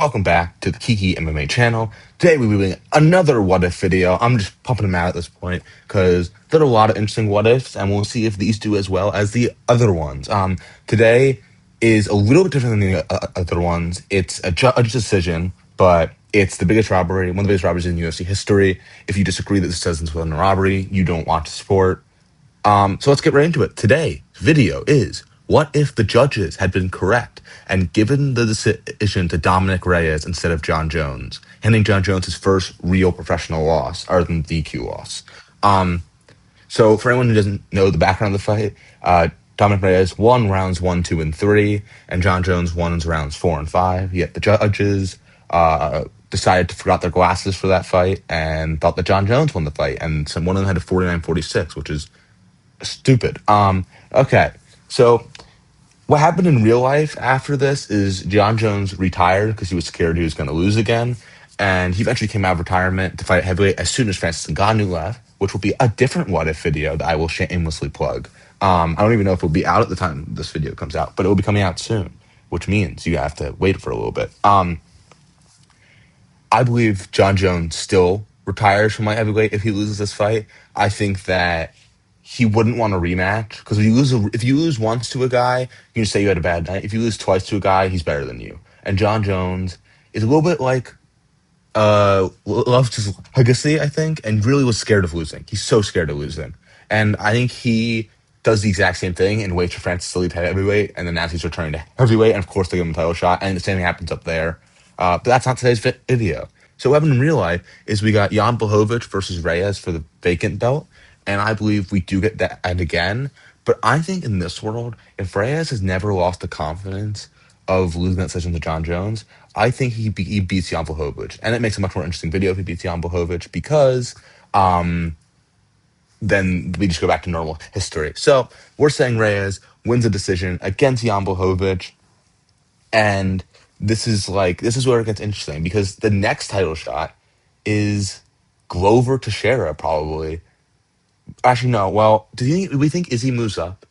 Welcome back to the Kiki MMA channel. Today we'll be doing another what if video. I'm just pumping them out at this point because there are a lot of interesting what ifs, and we'll see if these do as well as the other ones. Today is a little bit different than the other ones. It's a judge decision, but it's the biggest robbery, one of the biggest robberies in UFC history. If you disagree that this doesn't win a robbery, you don't watch the sport. So let's get right into it. Today's video is what if the judges had been correct and given the decision to Dominick Reyes instead of Jon Jones, handing Jon Jones his first real professional loss, other than the DQ loss. So for anyone who doesn't know the background of the fight, Dominick Reyes won rounds 1, 2, and 3, and Jon Jones won rounds 4 and 5. Yet the judges decided to forgot their glasses for that fight and thought that Jon Jones won the fight, and one of them had a 49-46, which is stupid. Okay. So what happened in real life after this is Jon Jones retired because he was scared he was going to lose again, and he eventually came out of retirement to fight heavyweight as soon as Francis Ngannou left, which will be a different what if video that I will shamelessly plug. I don't even know if it'll be out at the time this video comes out, but it will be coming out soon, which means you have to wait for a little bit. I believe Jon Jones still retires from light heavyweight if he loses this fight. I think that he wouldn't want a rematch because if you lose once to a guy, you can say you had a bad night. If you lose twice to a guy, he's better than you. And Jon Jones is a little bit like loves his legacy, I think, and really was scared of losing. He's so scared of losing, and I think he does the exact same thing and waits for Francis to leave heavyweight, and then as he's returning to heavyweight, and of course they give him a title shot, and the same thing happens up there. But that's not today's video. So what happened in real life is we got Jan Blachowicz versus Reyes for the vacant belt, and I believe we do get that and again. But I think in this world, if Reyes has never lost the confidence of losing that decision to Jon Jones, I think he beats Jan Blachowicz, and it makes a much more interesting video if he beats Jan Blachowicz because then we just go back to normal history. So we're saying Reyes wins a decision against Jan Blachowicz, and this is where it gets interesting because the next title shot is Glover Teixeira probably. Actually, no. Well, do we think Izzy moves up?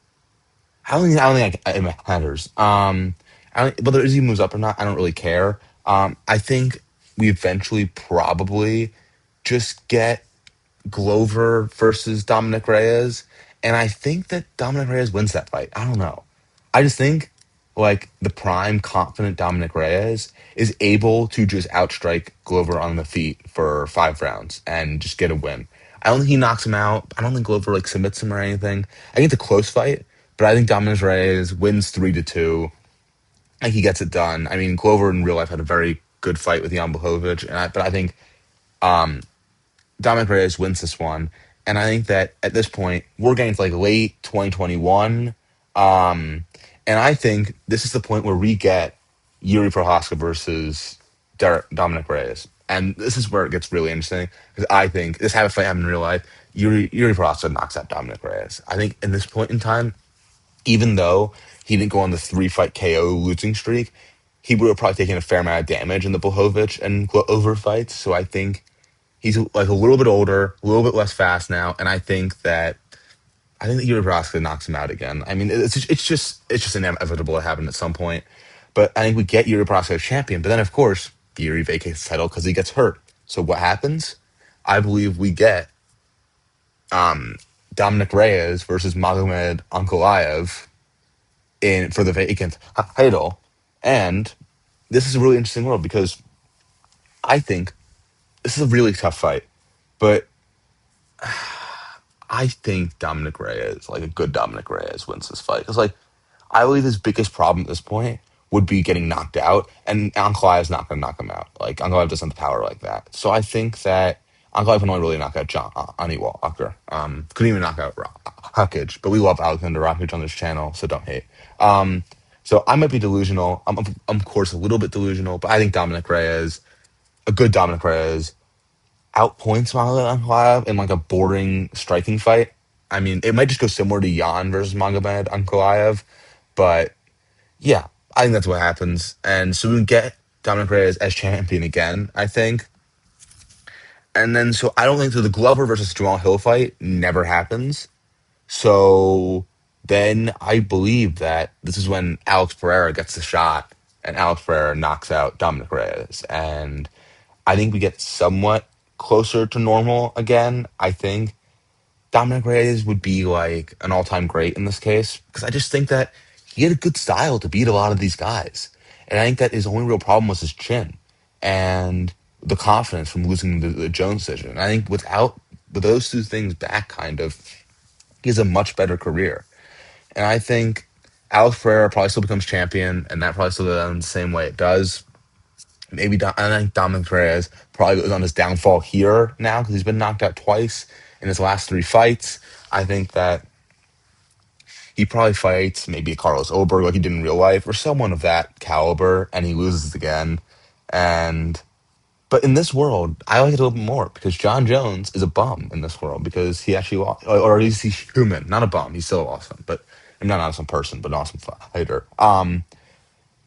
I don't think it matters. Whether Izzy moves up or not, I don't really care. I think we eventually probably just get Glover versus Dominick Reyes, and I think that Dominick Reyes wins that fight. I don't know. I just think like the prime, confident Dominick Reyes is able to just outstrike Glover on the feet for 5 rounds and just get a win. I don't think he knocks him out. I don't think Glover like submits him or anything. I think it's a close fight, but I think Dominick Reyes wins 3-2. I think he gets it done. I mean, Glover in real life had a very good fight with Jan Blachowicz, but I think Dominick Reyes wins this one. And I think that at this point, we're getting to like late 2021. And I think this is the point where we get Yuri Prohaska versus Dominick Reyes. And this is where it gets really interesting because I think this have a fight happen in real life. Yuri Prohaska knocks out Dominick Reyes. I think in this point in time, even though he didn't go on the 3-fight KO losing streak, he would have probably taken a fair amount of damage in the Blachowicz and Glover fights. So I think he's like a little bit older, a little bit less fast now, and I think that Yuri Prohaska knocks him out again. I mean, it's just inevitable to happen at some point. But I think we get Yuri Prohaska as champion. But then, of course, Yuri vacates the title because he gets hurt. So what happens? I believe we get Dominick Reyes versus Magomed Ankalaev in for the vacant title. And this is a really interesting world because I think this is a really tough fight. But I think Dominick Reyes, like a good Dominick Reyes, wins this fight. Because, like, I believe his biggest problem at this point would be getting knocked out, and Ankalaev is not going to knock him out. Like, Ankalaev doesn't have the power like that. So I think that Ankalaev can only really knock out Ani Walker. Couldn't even knock out Rakic, but we love Alexander Rakic on this channel, so don't hate. So I might be delusional. I'm of course, a little bit delusional, but I think Dominick Reyes, a good Dominick Reyes, outpoints Magomed Ankalaev in like a boring striking fight. I mean, it might just go similar to Jan versus Magomed Ankalaev, but yeah, I think that's what happens. And so we get Dominick Reyes as champion again, I think. And then so I don't think so the Glover versus Jamal Hill fight never happens. So then I believe that this is when Alex Pereira gets the shot and Alex Pereira knocks out Dominick Reyes. And I think we get somewhat closer to normal again. I think Dominic Reyes would be like an all-time great in this case because I just think that he had a good style to beat a lot of these guys, and I think that his only real problem was his chin and the confidence from losing the Jones decision. And I think with those two things back, kind of, he has a much better career. And I think Alex Pereira probably still becomes champion, and that probably still goes down the same way it does. I think Dominic Reyes probably was on his downfall here now because he's been knocked out twice in his last three fights. I think that he probably fights maybe a Carlos Oberg like he did in real life or someone of that caliber, and he loses again. And but in this world, I like it a little bit more because Jon Jones is a bum in this world because he actually lost, or at least he's human, not a bum. He's still awesome, but I'm not an awesome person, but an awesome fighter.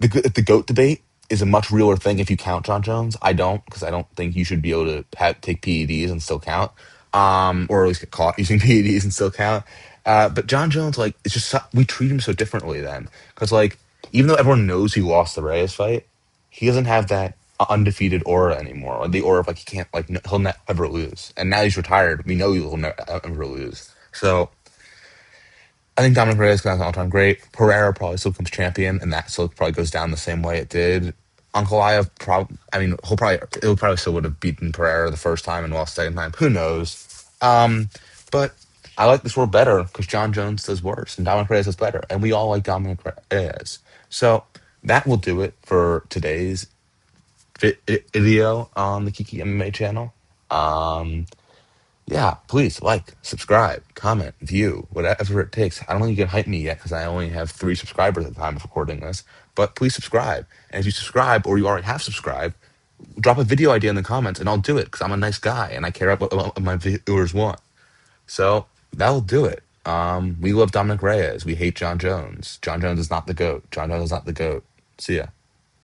The goat debate is a much realer thing if you count Jon Jones. I don't because I don't think you should be able to take PEDs and still count, or at least get caught using PEDs and still count. But Jon Jones, like, it's just we treat him so differently then because like even though everyone knows he lost the Reyes fight, he doesn't have that undefeated aura anymore. Or the aura of like he can't like he'll never lose. And now he's retired. We know he will never lose. So I think Dominic Reyes got an all-time great. Pereira probably still becomes champion, and that still probably goes down the same way it did. Ankalaev, I mean, he'll probably still would have beaten Pereira the first time and lost the second time. Who knows? But I like this world better because Jon Jones does worse and Dominic Reyes does better, and we all like Dominic Reyes. So that will do it for today's video on the Kiki MMA channel. Um, yeah, please like, subscribe, comment, view, whatever it takes. I don't think you can hype me yet because I only have 3 subscribers at the time of recording this. But please subscribe. And if you subscribe or you already have subscribed, drop a video idea in the comments and I'll do it because I'm a nice guy and I care about what my viewers want. So that'll do it. We love Dominic Reyes. We hate Jon Jones. Jon Jones is not the GOAT. Jon Jones is not the GOAT. See ya.